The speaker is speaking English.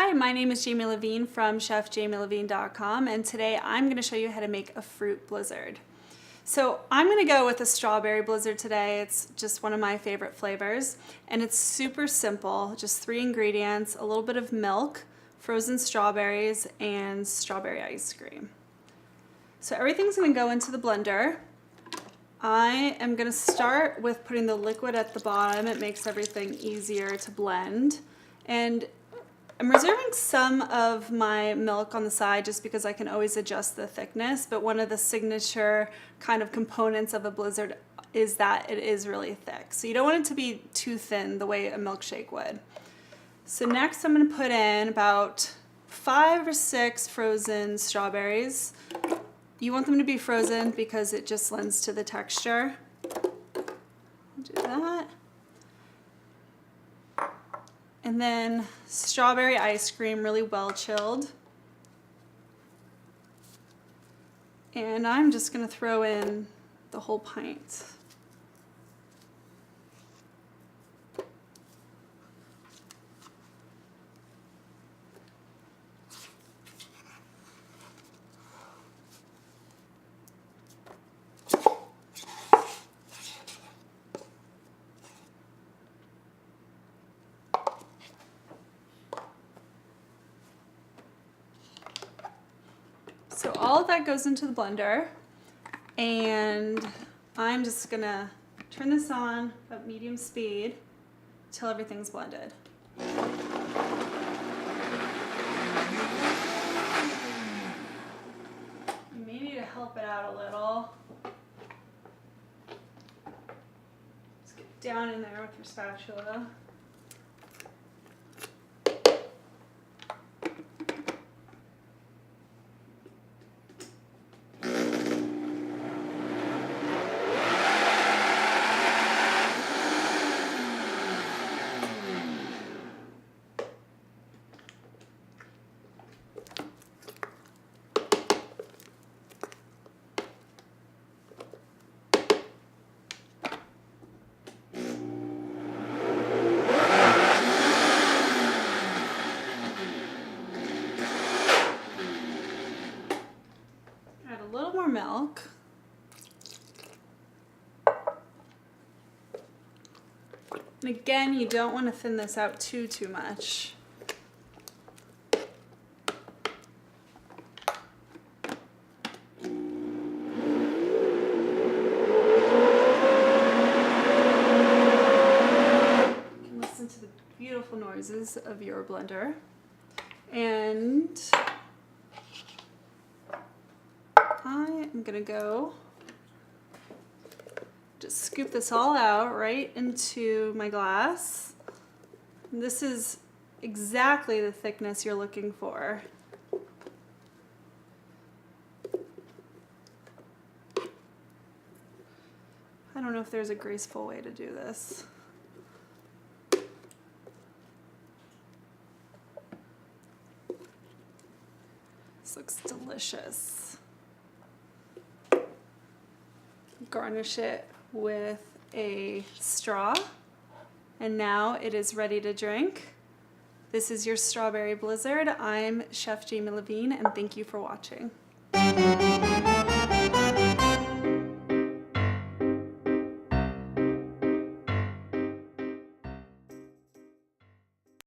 Hi, my name is Jamie Levine from chefjamielevine.com, and today I'm going to show you how to make a fruit blizzard. So I'm going to go with a strawberry blizzard today. It's just one of my favorite flavors, and it's super simple. Just 3 ingredients, a little bit of milk, frozen strawberries, and strawberry ice cream. So everything's going to go into the blender. I am going to start with putting the liquid at the bottom. It makes everything easier to blend. And I'm reserving some of my milk on the side just because I can always adjust the thickness, but one of the signature kind of components of a blizzard is that it is really thick. So you don't want it to be too thin the way a milkshake would. So next I'm going to put in about 5 or 6 frozen strawberries. You want them to be frozen because it just lends to the texture. I'll do that. And then strawberry ice cream, really well chilled. And I'm just going to throw in the whole pint. So all of that goes into the blender, and I'm just gonna turn this on at medium speed until everything's blended. You may need to help it out a little. Just get down in there with your spatula. A little more milk. And again, you don't want to thin this out too much. You can listen to the beautiful noises of your blender. And I'm gonna go just scoop this all out right into my glass. And this is exactly the thickness you're looking for. I don't know if there's a graceful way to do this. This looks delicious. Garnish it with a straw, and now it is ready to drink. This is your strawberry blizzard. I'm Chef Jamie Levine, and thank you for watching.